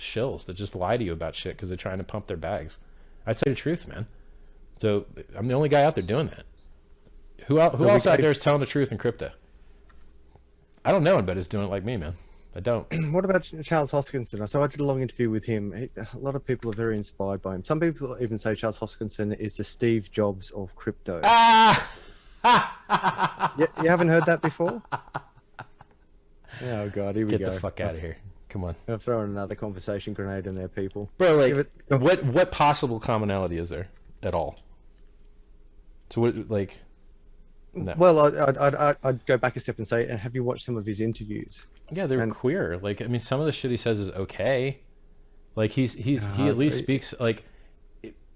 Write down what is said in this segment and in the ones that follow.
shills that just lie to you about shit because they're trying to pump their bags. I tell you the truth, man. So I'm the only guy out there doing that. Who else out there is telling the truth in crypto? I don't know anybody's doing it like me, man. I don't. What about Charles Hoskinson? So I did a long interview with him. A lot of people are very inspired by him. Some people even say Charles Hoskinson is the Steve Jobs of crypto. You haven't heard that before? Oh God, here we go. Get the fuck out of here. Come on. I'm throwing another conversation grenade in there, people. Bro, like, what possible commonality is there at all? So what, like... No. Well, I'd go back a step and say, and have you watched some of his interviews? Yeah, they're queer. Like, I mean, some of the shit he says is okay. Like, he at least speaks, like,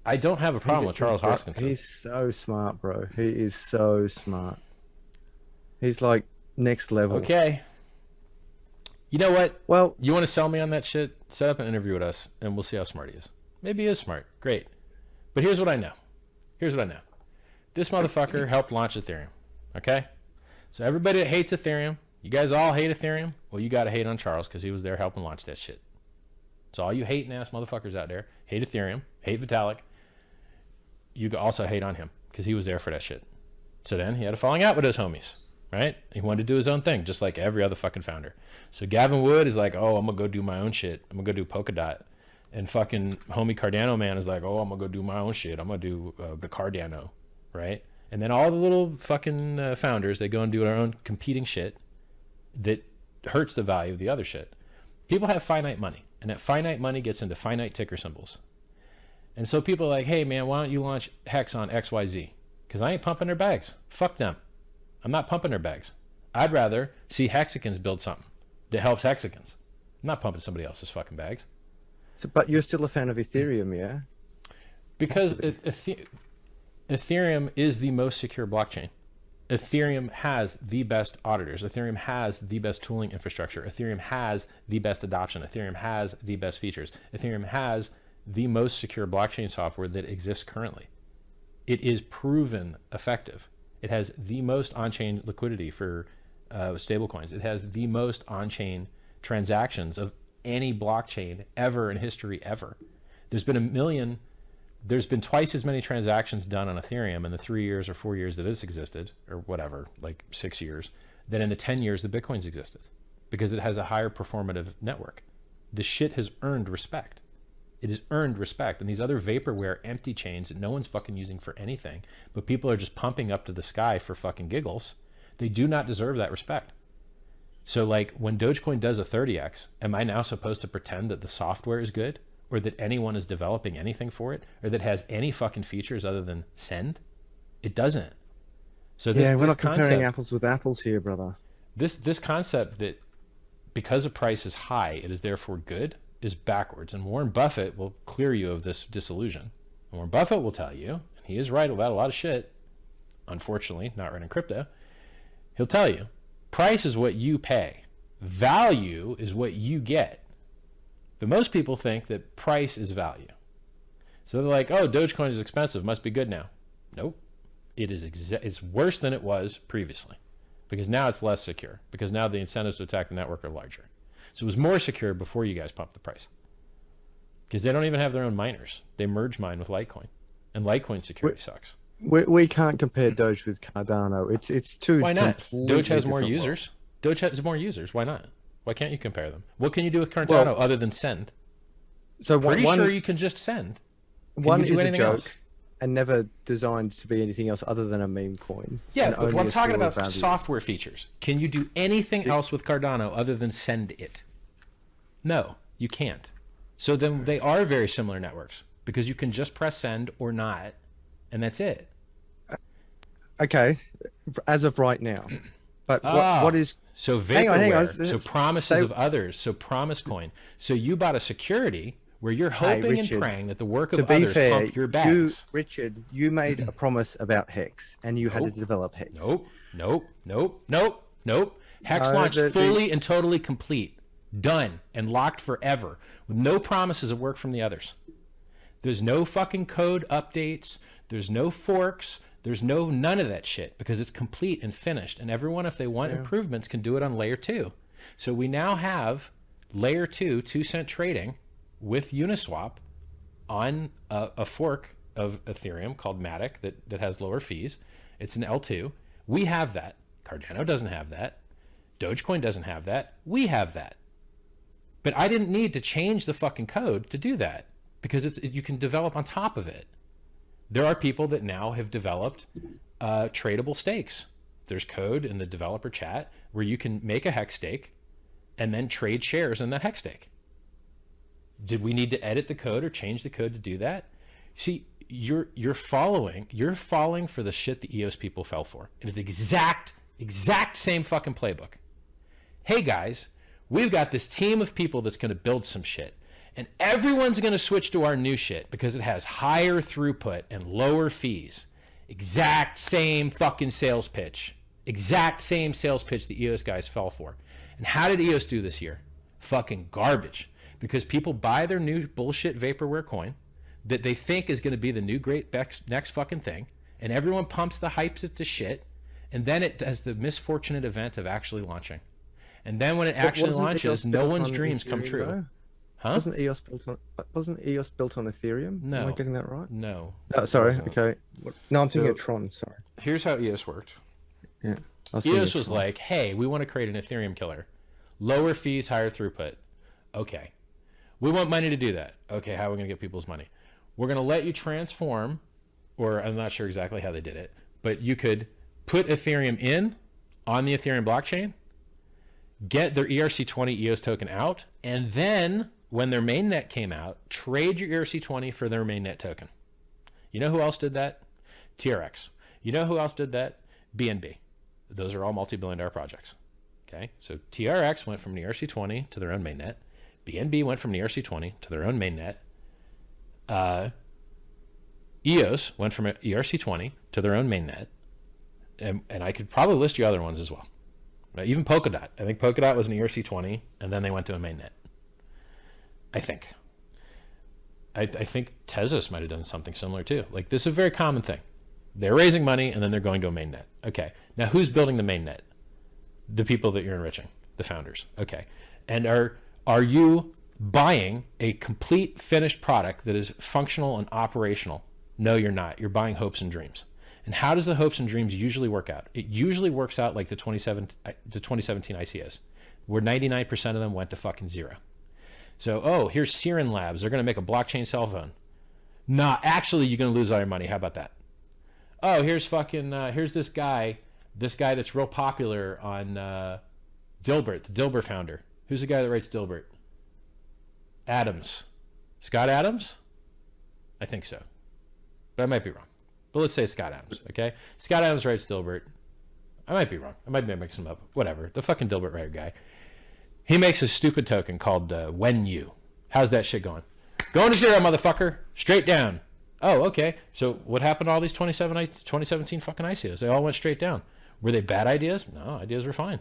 I don't have a problem with Charles Hoskinson. He's so smart, bro. He is so smart. He's like next level. Okay. You know what? Well, you want to sell me on that shit? Set up an interview with us, and we'll see how smart he is. Maybe he is smart. Great. But here's what I know. This motherfucker helped launch Ethereum. Okay? So everybody that hates Ethereum, you guys all hate Ethereum? Well, you got to hate on Charles because he was there helping launch that shit. So all you hating ass motherfuckers out there, hate Ethereum, hate Vitalik, you also hate on him because he was there for that shit. So then he had a falling out with his homies, right? He wanted to do his own thing, just like every other fucking founder. So Gavin Wood is like, oh, I'm going to go do my own shit. I'm going to go do Polkadot. And fucking homie Cardano man is like, oh, I'm going to go do my own shit. I'm going to do the Cardano. Right? And then all the little fucking founders, they go and do their own competing shit that hurts the value of the other shit. People have finite money, and that finite money gets into finite ticker symbols. And so people are like, hey man, why don't you launch Hex on XYZ? Because I ain't pumping their bags. Fuck them. I'm not pumping their bags. I'd rather see Hexicans build something that helps Hexicans. I'm not pumping somebody else's fucking bags. So, but you're still a fan of Ethereum, yeah? Because Ethereum is the most secure blockchain. Ethereum has the best auditors. Ethereum has the best tooling infrastructure. Ethereum has the best adoption. Ethereum has the best features. Ethereum has the most secure blockchain software that exists currently. It is proven effective. It has the most on-chain liquidity for stablecoins. It has the most on-chain transactions of any blockchain ever in history ever. There's been twice as many transactions done on Ethereum in the 3 years or 4 years that it's existed, or whatever, like 6 years, than in the 10 years that Bitcoin's existed, because it has a higher performative network. The shit has earned respect. It has earned respect. And these other vaporware empty chains that no one's fucking using for anything, but people are just pumping up to the sky for fucking giggles, they do not deserve that respect. So like when Dogecoin does a 30x, am I now supposed to pretend that the software is good? Or that anyone is developing anything for it, or that has any fucking features other than send? It doesn't. So this, we're not comparing apples with apples here, brother. This concept that because a price is high, it is therefore good, is backwards. And Warren Buffett will clear you of this disillusion. And Warren Buffett will tell you, and he is right about a lot of shit, unfortunately, not right in crypto, he'll tell you, price is what you pay. Value is what you get. But most people think that price is value. So they're like, oh, Dogecoin is expensive, must be good now. Nope. It's worse than it was previously, because now it's less secure, because now the incentives to attack the network are larger. So it was more secure before you guys pumped the price, because they don't even have their own miners. They merge mine with Litecoin, and Litecoin security sucks. We can't compare Doge with Cardano. It's too. Why not? Doge has more users. Doge has more users. Why not? Why can't you compare them? What can you do with Cardano other than send? So pretty sure you can just send. One is a joke and never designed to be anything else other than a meme coin. Yeah, but I'm talking about software features. Can you do anything else with Cardano other than send it? No, you can't. So then they are very similar networks, because you can just press send or not, and that's it. Okay, as of right now. But what is... So vaporware, so promises of others, so promise coin. So you bought a security where you're hoping and praying that the work of others pump your bags. Richard, you made a promise about Hex, and you had to develop Hex. Nope. Hex launched fully and totally complete, done, and locked forever, with no promises of work from the others. There's no fucking code updates. There's no forks. There's none of that shit, because it's complete and finished. And everyone, if they want improvements, can do it on layer 2. So we now have layer 2, 2 cent trading, with Uniswap on a fork of Ethereum called Matic that has lower fees. It's an L2. We have that. Cardano doesn't have that. Dogecoin doesn't have that. We have that. But I didn't need to change the fucking code to do that, because you can develop on top of it. There are people that now have developed tradable stakes. There's code in the developer chat where you can make a hex stake and then trade shares in that hex stake. Did we need to edit the code or change the code to do that? See, you're falling for the shit the EOS people fell for. And it's the exact same fucking playbook. Hey guys, we've got this team of people that's going to build some shit, and everyone's going to switch to our new shit because it has higher throughput and lower fees. Exact same fucking sales pitch. Exact same sales pitch the EOS guys fell for. And how did EOS do this year? Fucking garbage. Because people buy their new bullshit vaporware coin that they think is going to be the new great next fucking thing, and everyone pumps the hypes it to shit, and then it has the misfortunate event of actually launching. And then when it actually launches, no one's dreams come true. Though? Huh? Wasn't EOS built on Ethereum? No. Am I getting that right? No. Oh, sorry. Okay. No, I'm thinking of Tron. Sorry. Here's how EOS worked. Yeah. EOS was like, hey, we want to create an Ethereum killer. Lower fees, higher throughput. Okay. We want money to do that. Okay, how are we going to get people's money? We're going to let you transform, or I'm not sure exactly how they did it, but you could put Ethereum in on the Ethereum blockchain, get their ERC20 EOS token out, and then when their mainnet came out, trade your ERC20 for their mainnet token. You know who else did that? TRX. You know who else did that? BNB. Those are all multi-billion-dollar projects. Okay, so TRX went from an ERC20 to their own mainnet. BNB went from an ERC20 to their own mainnet. EOS went from an ERC20 to their own mainnet. And I could probably list you other ones as well. Even Polkadot. I think Polkadot was an ERC20, and then they went to a mainnet. I think. I think Tezos might have done something similar too. Like, this is a very common thing. They're raising money, and then they're going to a mainnet. Okay. Now, who's building the mainnet? The people that you're enriching, the founders. Okay. And are you buying a complete finished product that is functional and operational? No, you're not. You're buying hopes and dreams. And how does the hopes and dreams usually work out? It usually works out like the 2017 ICOs, where 99% of them went to fucking zero. So, oh, here's Siren Labs. They're going to make a blockchain cell phone. Nah, actually, you're going to lose all your money. How about that? Oh, here's fucking, here's this guy that's real popular on Dilbert, the Dilbert founder. Who's the guy that writes Dilbert? Adams. Scott Adams? I think so. But I might be wrong. But let's say Scott Adams, okay? Scott Adams writes Dilbert. I might be wrong. I might be mixing them up. Whatever. The fucking Dilbert writer guy. He makes a stupid token called When You. How's that shit going? Going to zero, motherfucker. Straight down. Oh, okay. So what happened to all these 2017 fucking ICOs? They all went straight down. Were they bad ideas? No, ideas were fine.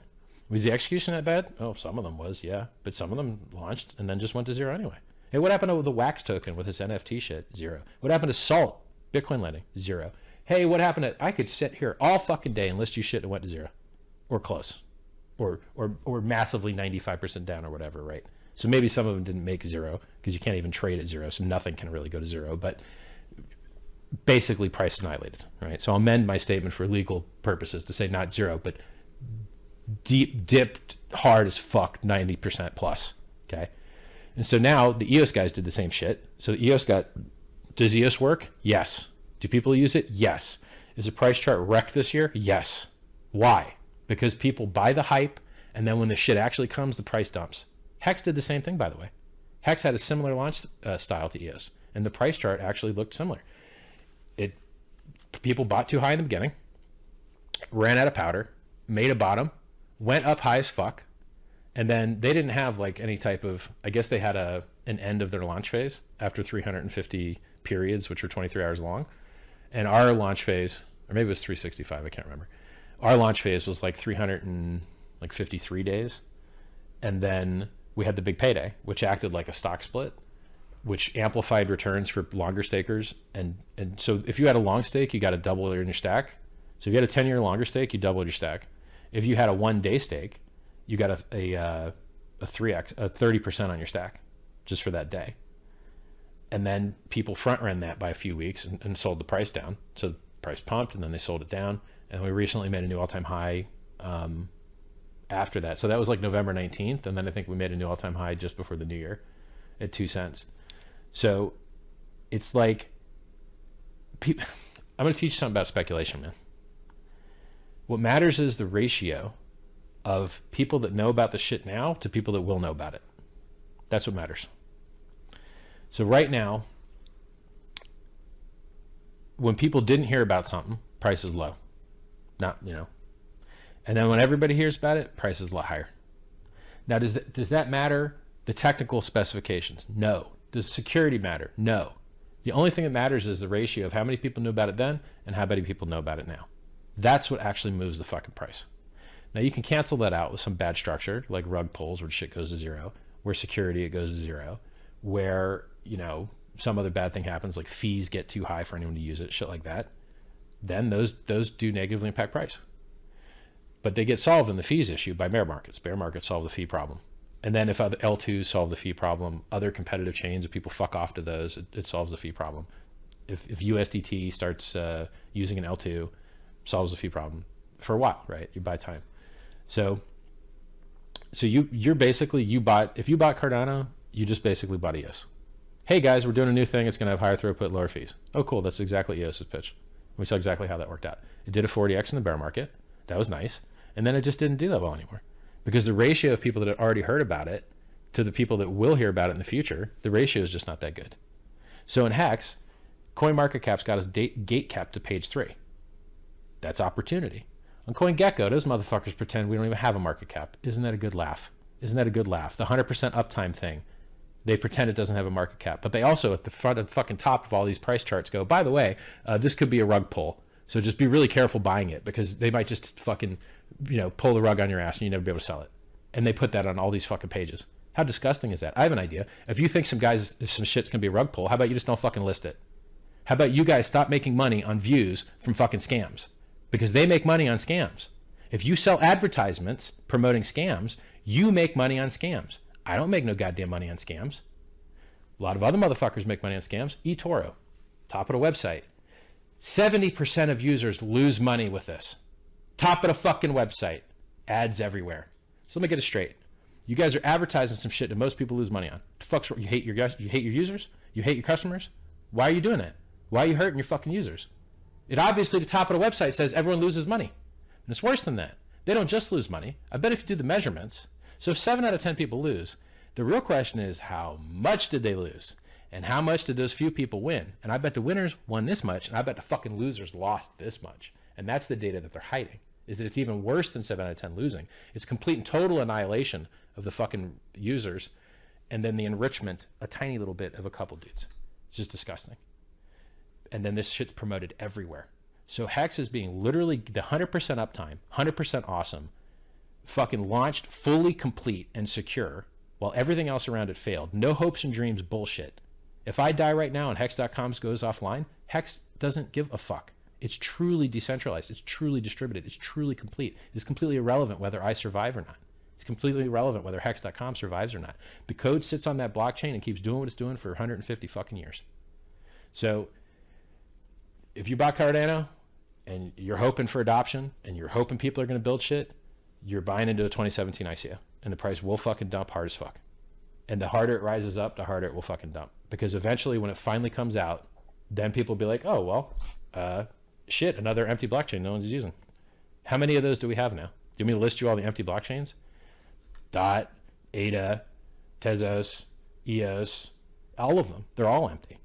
Was the execution that bad? Oh, some of them was, yeah. But some of them launched and then just went to zero anyway. Hey, what happened to the Wax token with its NFT shit? Zero. What happened to Salt? Bitcoin lending? Zero. Hey, what happened to... I could sit here all fucking day and list you shit that went to zero. Or close. Or massively 95% down or whatever, right? So maybe some of them didn't make zero because you can't even trade at zero, so nothing can really go to zero. But basically price annihilated, right? So I'll amend my statement for legal purposes to say not zero, but dipped hard as fuck 90% plus, okay? And so now the EOS guys did the same shit. So the EOS does EOS work? Yes. Do people use it? Yes. Is the price chart wrecked this year? Yes. Why? Because people buy the hype, and then when the shit actually comes, the price dumps. Hex did the same thing, by the way. Hex had a similar launch style to EOS, and the price chart actually looked similar. People bought too high in the beginning, ran out of powder, made a bottom, went up high as fuck, and then they didn't have like any type of, I guess they had an end of their launch phase after 350 periods, which were 23 hours long. And our launch phase, or maybe it was 365, I can't remember. Our launch phase was like 353 days. And then we had the big payday, which acted like a stock split, which amplified returns for longer stakers. And so if you had a long stake, you got to double in your stack. So if you had a 10-year longer stake, you doubled your stack. If you had a 1-day stake, you got a 30% on your stack just for that day. And then people front ran that by a few weeks and sold the price down. So the price pumped and then they sold it down. And we recently made a new all-time high after that. So that was like November 19th. And then I think we made a new all-time high just before the new year at 2 cents. So it's like, I'm going to teach you something about speculation, man. What matters is the ratio of people that know about the shit now to people that will know about it. That's what matters. So right now, when people didn't hear about something, price is low. Not, you know. And then when everybody hears about it, price is a lot higher. Now, does that matter? The technical specifications? No. Does security matter? No. The only thing that matters is the ratio of how many people knew about it then and how many people know about it now. That's what actually moves the fucking price. Now, you can cancel that out with some bad structure, like rug pulls where shit goes to zero, where security, it goes to zero, where, you know, some other bad thing happens, like fees get too high for anyone to use it, shit like that. Then those do negatively impact price. But they get solved in the fees issue by bear markets. Bear markets solve the fee problem. And then if other L2s solve the fee problem, other competitive chains, if people fuck off to those, it solves the fee problem. If USDT starts using an L2, solves the fee problem for a while, right? You buy time. So you're basically, if you bought Cardano, you just basically bought EOS. Hey guys, we're doing a new thing. It's going to have higher throughput, lower fees. Oh, cool. That's exactly EOS's pitch. We saw exactly how that worked out. It did a 40x in the bear market. That was nice. And then it just didn't do that well anymore, because the ratio of people that had already heard about it to the people that will hear about it in the future, the ratio is just not that good. So in HEX, CoinMarketCap's got us gate capped to page 3. That's opportunity. On CoinGecko, those motherfuckers pretend we don't even have a market cap. Isn't that a good laugh? Isn't that a good laugh? The 100% uptime thing, they pretend it doesn't have a market cap, but they also at the front and fucking top of all these price charts go, by the way, this could be a rug pull. So just be really careful buying it, because they might just fucking, you know, pull the rug on your ass and you never be able to sell it. And they put that on all these fucking pages. How disgusting is that? I have an idea. If you think some shit's gonna be a rug pull, how about you just don't fucking list it? How about you guys stop making money on views from fucking scams? Because they make money on scams. If you sell advertisements promoting scams, you make money on scams. I don't make no goddamn money on scams. A lot of other motherfuckers make money on scams. eToro, top of the website. 70% of users lose money with this. Top of the fucking website. Ads everywhere. So let me get it straight. You guys are advertising some shit that most people lose money on. The fuck's, you hate your users? You hate your customers? Why are you doing it? Why are you hurting your fucking users? It obviously, the top of the website says everyone loses money. And it's worse than that. They don't just lose money. I bet if you do the measurements, so if 7 out of 10 people lose, the real question is, how much did they lose? And how much did those few people win? And I bet the winners won this much, and I bet the fucking losers lost this much. And that's the data that they're hiding, is that it's even worse than 7 out of 10 losing. It's complete and total annihilation of the fucking users, and then the enrichment, a tiny little bit of a couple dudes. It's just disgusting. And then this shit's promoted everywhere. So HEX is being literally the 100% uptime, 100% awesome, fucking launched fully complete and secure, while everything else around it failed. No hopes and dreams bullshit. If I die right now and Hex.com goes offline, Hex doesn't give a fuck. It's truly decentralized. It's truly distributed. It's truly complete. It's completely irrelevant whether I survive or not. It's completely irrelevant whether Hex.com survives or not. The code sits on that blockchain and keeps doing what it's doing for 150 fucking years. So if you bought Cardano and you're hoping for adoption and you're hoping people are going to build shit, you're buying into a 2017 ICO, and the price will fucking dump hard as fuck. And the harder it rises up, the harder it will fucking dump. Because eventually when it finally comes out, then people will be like, oh, well, shit, another empty blockchain no one's using. How many of those do we have now? Do you want me to list you all the empty blockchains? DOT, ADA, Tezos, EOS, all of them. They're all empty.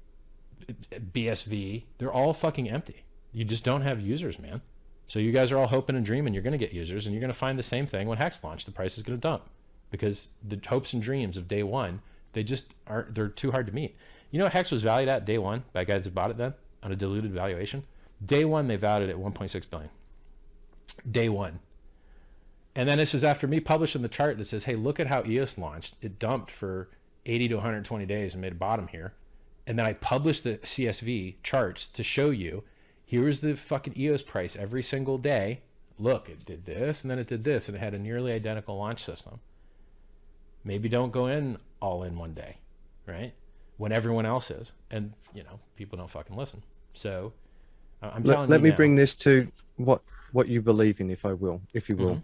BSV, they're all fucking empty. You just don't have users, man. So you guys are all hoping and dreaming you're going to get users, and you're going to find the same thing when HEX launched. The price is going to dump because the hopes and dreams of day one, they just aren't, they're too hard to meet. You know what HEX was valued at day one by guys that bought it then on a diluted valuation? Day one, they valued it at 1.6 billion. Day one. And then this is after me publishing the chart that says, hey, look at how EOS launched. It dumped for 80 to 120 days and made a bottom here. And then I published the CSV charts to show you, here's the fucking EOS price every single day. Look, it did this, and then it did this, and it had a nearly identical launch system. Maybe don't go in all in one day, right? when everyone else is, and you know, people don't fucking listen. So I'm telling let you me now, bring this to what you believe in, if you will.